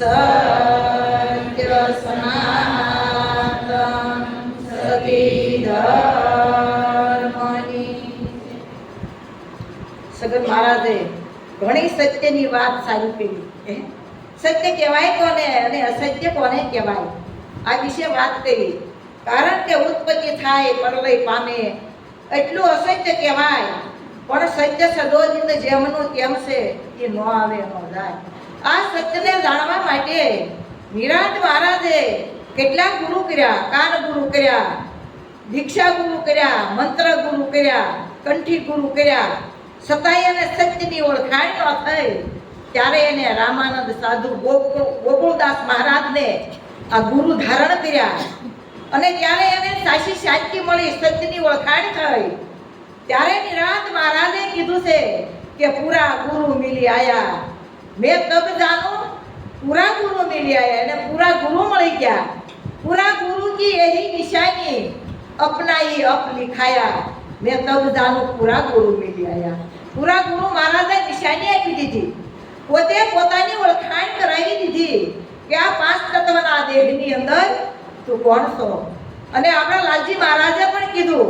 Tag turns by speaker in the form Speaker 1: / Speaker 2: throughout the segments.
Speaker 1: સત્ય સનાતન સતી ધર્મની. સગત મહારાજે ઘણી સત્યની વાત સારી કરી. સત્ય કહેવાય કોને અને અસત્ય કોને કહેવાય આ વિશે વાત કરી. કારણ કે ઉત્પત્તિ થાય પરલય પામે એટલું અસત્ય કહેવાય, પણ સત્ય સદોદિત જેમનું તેમ છે એ ન આવે ન જાય. આ સત્યને જાણવા માટે નિરાંત મહારાજે કેટલા ગુરુ કર્યા, કાન ગુરુ કર્યા, દીક્ષા ગુરુ કર્યા, મંત્ર ગુરુ કર્યા, કંઠી ગુરુ કર્યા, છતાંય એને સત્યની ઓળખાણ ન થઈ. ત્યારે એને રામાનંદ સાધુ ગોકુળદાસ મહારાજને આ ગુરુ ધારણ કર્યા અને ત્યારે એને સાચી શાંતિ મળી, સત્યની ઓળખાણ થઈ. ત્યારે નિરાંત મહારાજે કીધું છે કે પૂરા ગુરુ મિલી આયા, મેં તબ જાનું પૂરા ગુરુ મિલી આયા. એને પૂરા ગુરુ મળી ગયા. પૂરા ગુરુ કી यही નિશાની अपनाई अप लिखाया, મેં તબ જાનું પૂરા ગુરુ મિલી આયા. પૂરા ગુરુ મહારાજે નિશાની આપી દીધી, પોતે પોતાની ઓળખાણ કરાવી દીધી કે આ પાંચ તત્વના દેહની અંદર તું કોણ છો. અને આપણા લાલજી મહારાજે પણ કીધું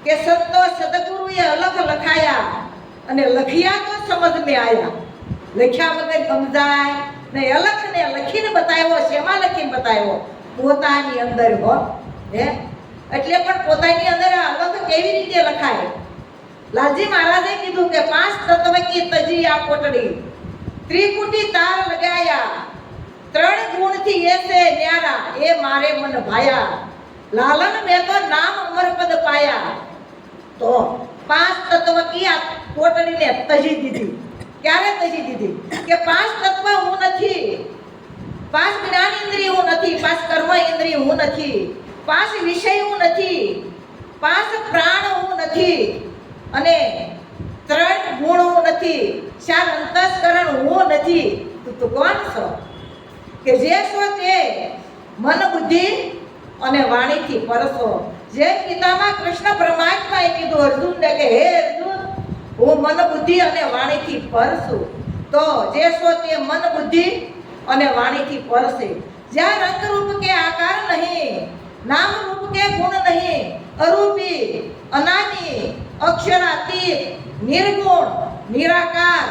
Speaker 1: કે સંતો સદગુરુએ અલગ લખાયા અને લખ્યા તો સમજ મેં આયા. લખ્યા વગર સમજાય ને અલખને લખીને બતાવ્યો. શેમાં લખીને બતાવ્યો? પોતાની અંદર હો. એટલે પણ પોતાની અંદર અલગ કેવી રીતે લખાય? લાલજી મહારાજે કીધું કે પાંચ તત્વ કી તજી આ કોટડી, ત્રિકુટી તાર લગાયા, ત્રણ ગુણથી એસે ન્યારા, એ મારે મન ભાયા, લાલન મેં તો નામ અમરપદ પાયા. તો પાંચ તત્વ કી આ કોટડીને તજી દીધી. ક્યારે તજી દીધી? કે પાંચ તત્વ હું નથી, પાંચ જ્ઞાન ઇન્દ્રિય હું નથી, પાંચ કર્મ ઇન્દ્રિય હું નથી, પાંચ વિષય હું નથી, પાંચ પ્રાણ હું નથી અને ત્રણ ગુણ હું નથી, ચાર અંતસ્કરણ હું નથી. તું કોણ છો? કે જે છો તે મન બુદ્ધિ અને વાણીથી પરસો. જે ગીતામાં કૃષ્ણ પરમાત્માએ કીધું અર્જુનને કે હે અર્જુન, હું મન બુદ્ધિ અને વાણીથી પર છું. તો જે છો તે મન બુદ્ધિ અને વાણીથી પર છે. જ્યાં રંગ રૂપ કે આકાર નહીં, નામ રૂપ કે ગુણ નહીં, અરૂપી અનાદિ અક્ષરાતીત નિર્ગુણ નિરાકાર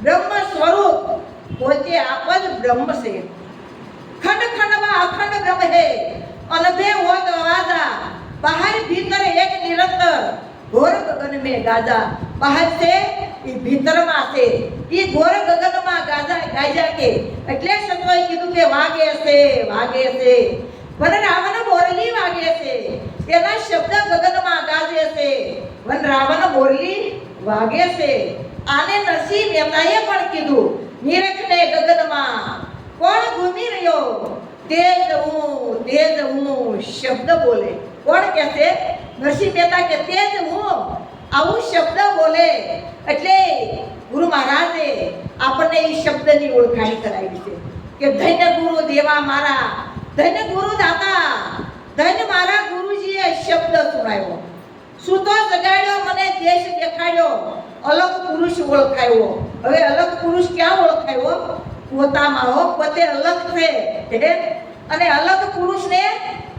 Speaker 1: બ્રહ્મ સ્વરૂપ પોતે આપ જ બ્રહ્મ છે. ખંડ ખંડમાં અખંડ બ્રહ્મ હે, અનભે હોત અવાજા, બહાર ભીતર એક નિરંતર, ઘોર ગગન में ગાજા. બહાર છે એ ભીતરમાં છે, એ ઘોર ગગનમાં ગાજા કે એટલે સંતોએ કીધું કે વાગે છે વાગે છે. વન રાવણ મોરલી વાગે છે, તેના શબ્દ ગગનમાં ગાજે છે. વન રાવણ મોરલી વાગે છે. આને નરસિંહ મહેતાએ પણ કીધું, નિરખને ગગનમાં કોણ ઘૂમી રહ્યો, તેજ હું શબ્દ બોલે. કોણ કહે છે? નરસિંહ મહેતા કે તેજ હું, આવું શબ્દ બોલે. એટલે ગુરુ મહારાજે આપણને એ શબ્દની ઓળખાણ કરાવી છે કે ધન્ય ગુરુ દેવા મારા, ધન્ય ગુરુ દાતા, ધન્ય મારા ગુરુજીએ શબ્દ સુણાવ્યો. સૂતો જગાડ્યો, મને દેશ દેખાડ્યો, અલગ પુરુષ ઓળખાયો. હવે અલગ પુરુષ ક્યાં ઓળખાયો? પોતામાં હો. પોતે અલગ છે અને અલગ પુરુષને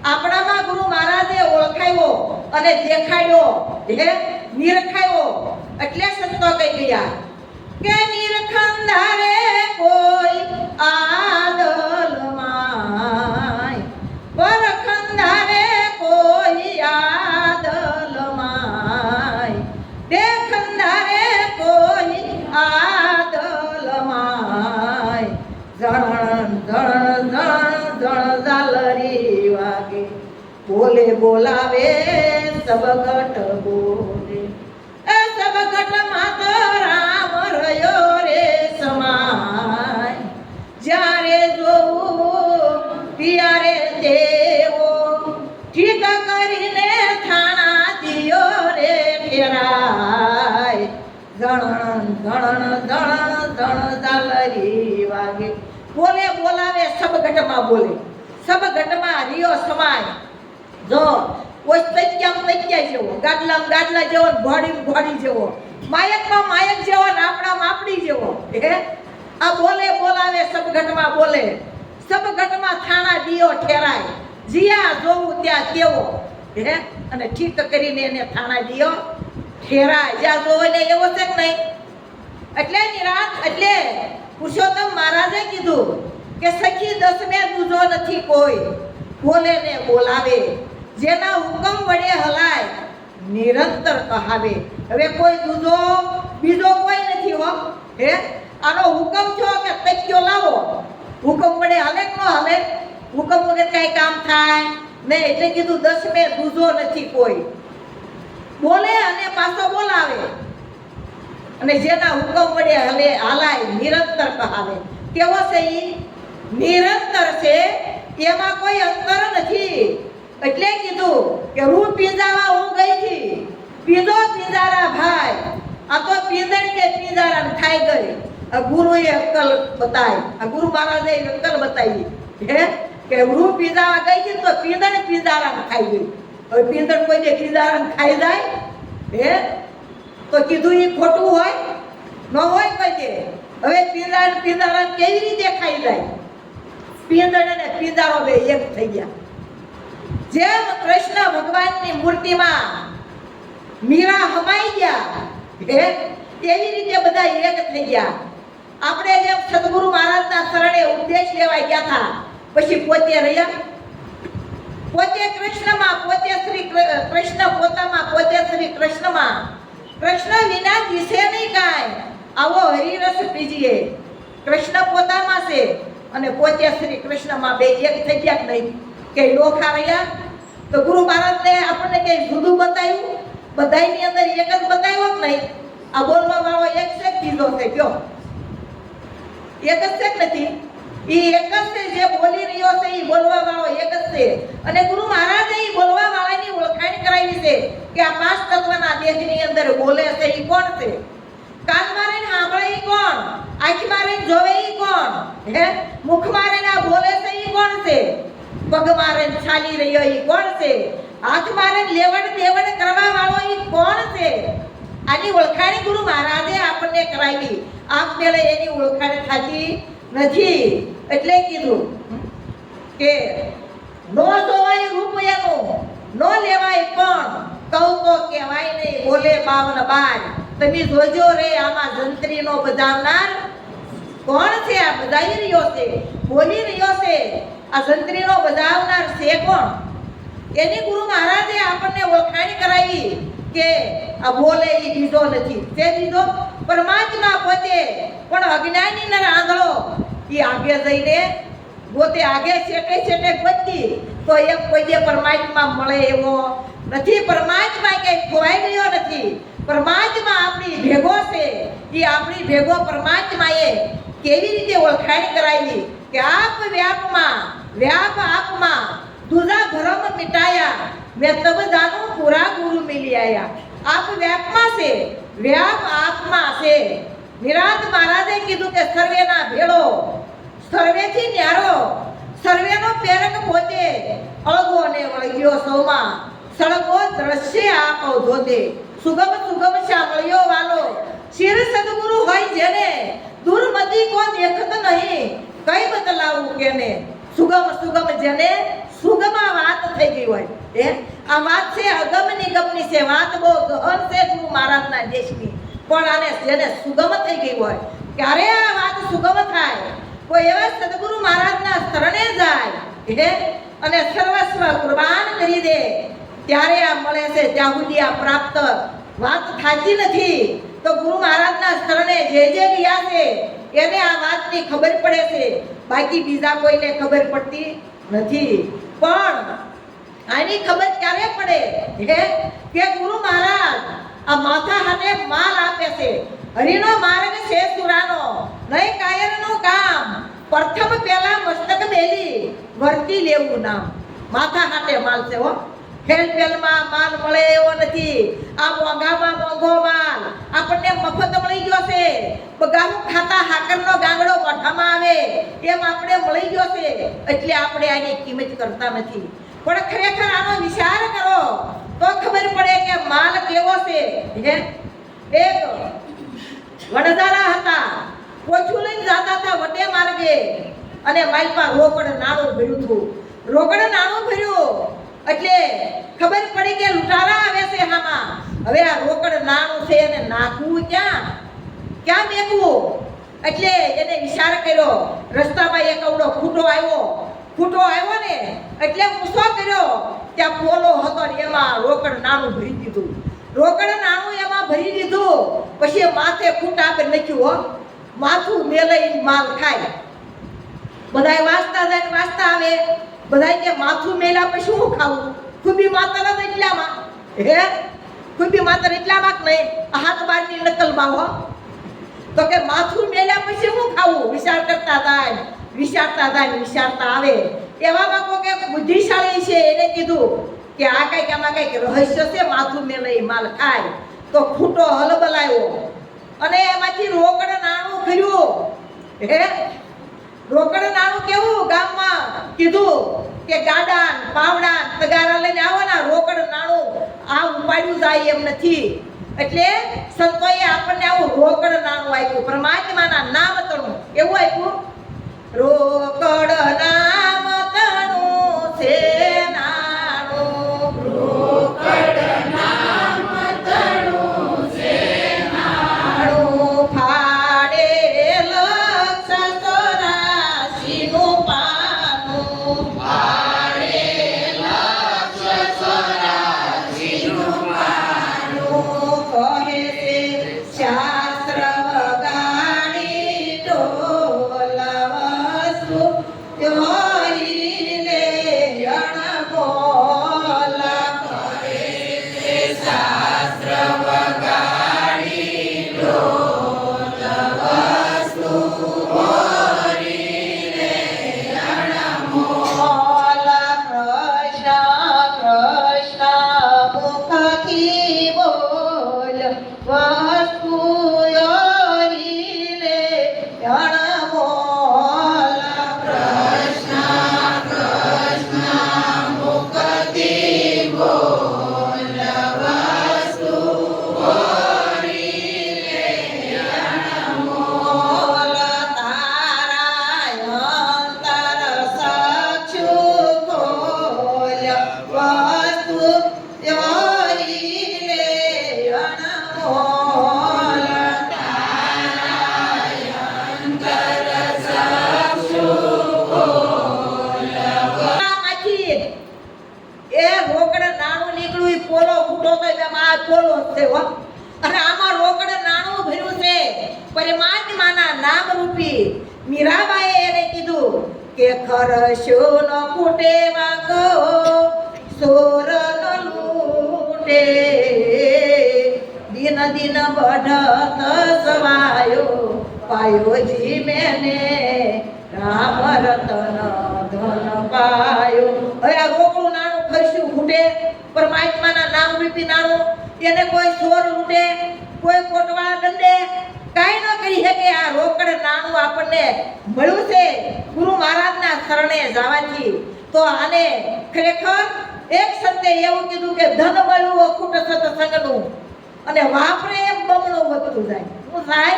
Speaker 1: આપણામાં ગુરુ મહારાજે ઓળખાયો અને દેખાડ્યો, નિરખાયો. એટલે સંતો કહી ગયા કે નિરખંધારે કોઈ આદલમાય, પરખંધારે કોઈ આદલમાય, દેખંધારે કોઈ આદલમાય. જણ જણ જણ જણ ઝાલરી વાગે, બોલે બોલાવે સબગટ બોલે. એ સબગટ માં તો રામ રહ્યો રે સમાય. જ્યારે જોવું પિયારે દેવો, ઠીક કરીને થાણા દિયો રે ફેરાય. જણ જણ જણ જણ ઝાલરી વાગે, બોલે બોલાવે સબગટમાં બોલે. સબગટમાં રિયો સમાય. જો કોઈ તૈયા જેવો, ગાડલામાં ગાડલા જેવો, ઘોડી જેવો, માયકમાં માયક જેવો, આપણામાં આપણી જેવો. આ બોલે બોલાવે સબગટમાં બોલે. દિયો ઠેરાય, જ્યાં જોવું ત્યાં કેવો, હે, અને ઠીક કરીને એને થાણા દિયો ઠેરાય, જ્યાં જોવે ને એવો છે કે નહીં. એટલે નિરાત એટલે પુરુષોત્તમ મહારાજે કીધું કે સખી દસમે દૂજો નથી કોઈ, બોલે ને બોલાવે, જેના હુકમ વડે હલાય નિરંતર કહાવે. હવે કોઈ દૂજો બીજો કોઈ નથી હો, હે, આનો હુકમ છો કે તૈયો લાવો, હુકમ વડે હલે કે ન હલે, હુકમ વગર કઈ કામ થાય ને. એટલે કીધું દસમે દૂજો નથી કોઈ, બોલે અને પાછો બોલાવે, અને જેના હુકમ વડે હલે હાલાય નિરંતર કહાવે. કેવો છે ઈ? નિરંતર છે, એમાં કોઈ અંતર નથી. એટલે કીધું કે રૂ પીંજાવા હું ગઈ થી, પીંજો પીંજારા ભાઈ, આ તો પીંજણ કે પીંજારા ખાઈ ગઈ. આ ગુરુએ અક્કલ બતાવી, આ ગુરુ મહારાજે અક્કલ બતાવી, હે, કે રૂ પીંજાવા ગઈ થી તો પીંજણ પીંજારા ખાઈ ગઈ. હવે પીંજણ કોઈ જે પીંજારા ખાઈ જાય, હે, તો કીધું એ ખોટું હોય ન હોય કોઈ દે. હવે પીંજારા કેવી રીતે ખાઈ જાય? પીંજણ અને પીંજારો બે એક થઈ ગયા. જેમ કૃષ્ણ ભગવાનની મૂર્તિમાં મીરા હમાઈ ગયા, હે, તેવી રીતે બધા એક થઈ ગયા. આપણે જેમ સદગુરુ મહારાજના શરણે ઉપદેશ લેવા ગયા હતા, પછી પોતે રહ્યા, પોતે કૃષ્ણમાં, પોતે શ્રી કૃષ્ણ પોતામાં, પોતે શ્રી કૃષ્ણમાં. કૃષ્ણ વિના દિશે નહીં કાંઈ, આવો હરિરસ પીજીએ. કૃષ્ણ પોતામાં છે અને પોતે શ્રી કૃષ્ણમાં, બે એક થઈ ગયા કે નહીં? કે લોખા રહ્યા. તો ગુરુ મહારાજને આપણને કઈ જુદું બતાવ્યું? બધાની અંદર એક જ બતાવ્યો કે નહીં? આ બોલવા વાળો એક છે, કીધો છે, કયો એક જ છે કે નથી? એ એક જ છે, જે બોલી રહ્યો છે એ બોલવા વાળો એક જ છે. અને ગુરુ મહારાજે એ બોલવા વાળાની ઓળખાણ કરાવી છે કે આ પાંચ તત્વના દેહની અંદર બોલે છે એ કોણ છે? કાન મારીને સાંભળે એ કોણ? આંખ મારીને જોવે એ કોણ? હે, મુખ મારીને આ બોલે છે એ કોણ છે? પગ મારીને ચાલી રહ્યો એ કોણ છે? હાથ મારીને લેવડ દેવડ કરવા વાળો એ કોણ છે? આની ઓળખાણ ગુરુ મહારાજે આપણને કરાવી. આપમેળે એની ઓળખાણ થતી નથી. એટલે કીધું કે નો જોવાય રૂપ એનું, નો લેવાય પણ, કહું તો કહેવાય નહીં, બોલે 52 બાર. તમે જોજો રે, આમાં જંત્રીનો બજાવનાર કોણ છે? આ બજાવી રહ્યો છે, બોલી રહ્યો છે, આ જંત્રીનો બજાવનાર છે કોણ? એની ગુરુ મહારાજે આપણને ઓળખાણ કરાવી કે આ બોલે એ બીજો નથી. તે બીજો પરમાત્મા પોતે, પણ અજ્ઞાની ને આંધળો એ આગે જઈને પોતે આગે છેટે છેટે ગોતી તો એક કોઈ જે પરમાત્મા મળે એવો નથી. પરમાત્મા કે ખોવાઈ ગયો નથી. પરમાત્મા આપણી ભેગો છે. એ આપણી ભેગો પરમાત્માએ કેવી રીતે ઓળખાણ કરાવી કે આપ વ્યાપમાં, વ્યાપ આપમાં, દુજા ભરમ મિટાયા, મેં તબ જાનું પૂરા ગુરુ મિલી આયા. આપ વ્યાપમાં છે, વ્યાપ આપમાં છે. નિરાંત મહારાજે કીધું કે સર્વેના ભેળો, સર્વેથી ન્યારો, સર્વેનો પ્રેરક પોતે, અળગો ને વળગ્યો સૌમાં, સળગો દ્રશ્ય આપો ધોતે, સુગમ સુગમ સાંભળ્યો વાલો, શિર સદગુરુ હોય જેને, દુર્મતિ કો દેખત નહીં, કઈ બતલાવું કેને. સુગમ સુગમ જેને સુગમા વાત થઈ ગઈ હોય, એ આ વાત છે અગમ નિગમની છે, વાત બહુ ગહન છે ગુરુ મહારાજના દેશની. પણ આને જેને સુગમ થઈ ગઈ હોય, ક્યારે આ વાત સુગમ થાય? કોઈ એવા સદગુરુ મહારાજના શરણે જાય, હે, અને સર્વસ્વ કુરબાન કરી દે, ત્યારે આ મળે છે. ત્યાં સુધી આ પ્રાપ્ત વાત થાતી નથી. તો ગુરુ મહારાજના શરણે જે ગયા છે એને આ વાતની ખબર પડે છે, બાકી બીજા કોઈને ખબર પડતી નથી. પણ આની ખબર ક્યારે પડે? હે, કે ગુરુ મહારાજ આ માથા હાથે માલ આપે છે. હરિનો માર્ગ છે સુરાનો, નહીં કાયરનું કામ. પ્રથમ પહેલા મસ્તક મેલી વર્તી લેવું નામ. માથા હાથે માલ છે હો. ફેલ ફેલમાં માલ મળે એવો નથી. આ મોંઘામાં મોંઘો માલ આપણને મફત મળી ગયો છે. બગાનું ખાતા હાકરનો ગાંગડો મોઢામાં આવે એમ આપણે મળી ગયો છે, એટલે આપણે આની કિંમત કરતા નથી. પણ ખરેખર આનો વિચાર કરો તો ખબર પડે કે માલ કેવો છે. એક વડદારા હતા, પોછું લઈને જતા હતા વટે માર્ગે, અને માલમાં રોકડ નાણું ભર્યું હતું. રોકડ નાણું ભર્યું એટલે ખબર પડી કે લૂંટારા આવે છે હામાં. હવે આ રોકડ નાણું છે એને નાખવું ક્યાં મેકવું? એટલે એને ઈશારો કર્યો. રસ્તામાં એક અવળો ખૂટો આવ્યો ને એટલે ગુસ્સો કર્યો. ત્યાં પોલો હતો ને એમાં રોકડ નાણું ભરી દીધું. રોકડ નાણું એમાં ભરી દીધું. પછી માથે ખૂટા પર નાખ્યું. માથું મેલે માલ ખાય. બધાય વાંચતા આવે. બધાય કે માથું મેલા પછી શું ખાવું? ખુબી માતર જ એટલામાં ખુબી માતર એટલામાં જ નહીં, હાથ બારની નકલમાં હો. તો કે માથું મેલ્યા પછી શું ખાવું? વિચારતા આવે. એવામાં કોઈ બુદ્ધિશાળી છે એને કીધું કે આ કઈક આમાં કઈક રહસ્ય છે, માથું મેલે માલ ખાય. તો ખૂટો હલબલાયો અને એમાંથી રોકડ નાણું કર્યું. રોકડ નાણું કેવું? ગામમાં કીધું કે ગાડા પાવડા તગારા લઈને આવો ને, રોકડ નાણું આ ઉપાડ્યું જાય એમ નથી. એટલે સંતોએ આપણને આવું રોકડ નાણું આપ્યું. પરમાત્માના નામ તણું એવું આપ્યું. રોકડ નામ તણું છે નાણું. રોકડ નામ તણું છે નાણું. ફાડે લક્ષ 84 નું પાનું. ફાડે લક્ષ 84 નું પાનું. કહે છે શાસ્ત્ર વગાડી ઢોલ વસુ જોઈ લે અણમોલ. કહે છે શાસ્ત્ર વગાડી ઢોલ વસુ જોઈ લે અણમોલ. કૃષ્ણ મુખથી બોલ વસ્તુ યોરી લે અણમોલ. કૃષ્ણ મુખથી બોલ વસ્તુ યોરી લે અણમોલ. તારા અંતર સાક્ષુ બોલ વસ્તુ યોરી લે અણમોલ. આમાંથી એ રોકડ નાણું નીકળ્યું. ઈ પોલો ફૂટો તો એમાં આ પોલો છે હો. અને આમાં રોકડ નાણું ભર્યું છે પરમાત્માના નામ રૂપી. મીરાબાઈએ એને કીધું કે ખરશો ન ફૂટે વાગો સોર ન લૂટે. દિન દિન બઢત સવાયો પાયો જી મેને રામ રતન ધન પાયો. હવે આ રોકડું નાણું ખરશું ફૂટે પરમાત્માના નામ રૂપી નાણું. એને કોઈ સોર લૂટે, કોઈ કોટવાળા દંડે કાંઈ ન કરી શકે. આ રોકડ નાણું આપણને મળ્યું છે ગુરુ મહારાજના શરણે જવાથી. તો આને ખરેખર એક સંતે એવું કીધું કે ધન મળવું અખૂટ સત્સંગનું અને વાપરે એમ બમણું વધતું જાય. શું થાય?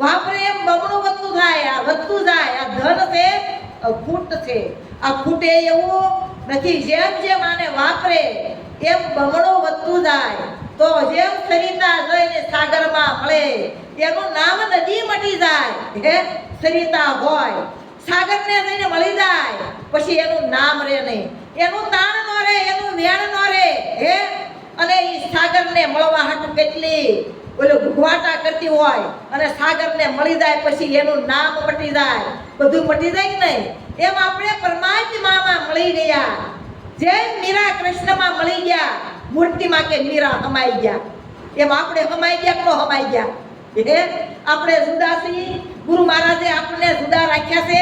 Speaker 1: વાપરે એમ બમણું વધતું થાય. આ વધતું જાય. આ ધન છે અખૂટ છે. આ ખૂટે એવું નથી. જેમ જેમ આને વાપરે એમ બમણું વધતું જાય. તો જેમ સરિતા જઈને સાગરમાં મળે એનું નામ નદી મટી જાય. સરિતા હોય સાગરને જઈને મળી જાય પછી એનું નામ રહે નહીં. એનું તાણ ન રહે, એનું વેણ ન રહે. અને એ સાગરને મળવા હાટું કેટલી ઓલો ભૂખવાટા કરતી હોય અને સાગરને મળી જાય પછી એનું નામ મટી જાય. બધું મટી જાય કે નહીં? એમ આપણે પરમાત્મામાં મળી ગયા. જેમ મીરા કૃષ્ણમાં મળી ગયા, મૂર્તિમાં કે મીરા હમાઈ ગયા, એમ આપણે હમાઈ ગયા કે ન હમાઈ ગયા? આપણે જુદા છીએ? ગુરુ મહારાજે આપણને જુદા રાખ્યા છે?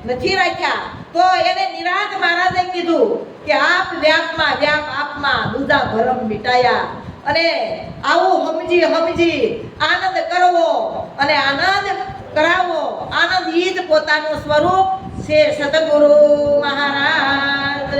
Speaker 1: નથી રાખ્યા. તો એને નિરાંત મહારાજે કીધું કે આપ વ્યાપમાં વ્યાપ આપમાં દુધા ભરમ મિટાયા. અને આવું સમજી આનંદ કરવો અને આનંદ કરાવો. આનંદ ઈ જ પોતાનું સ્વરૂપ છે. સતગુરુ મહારાજ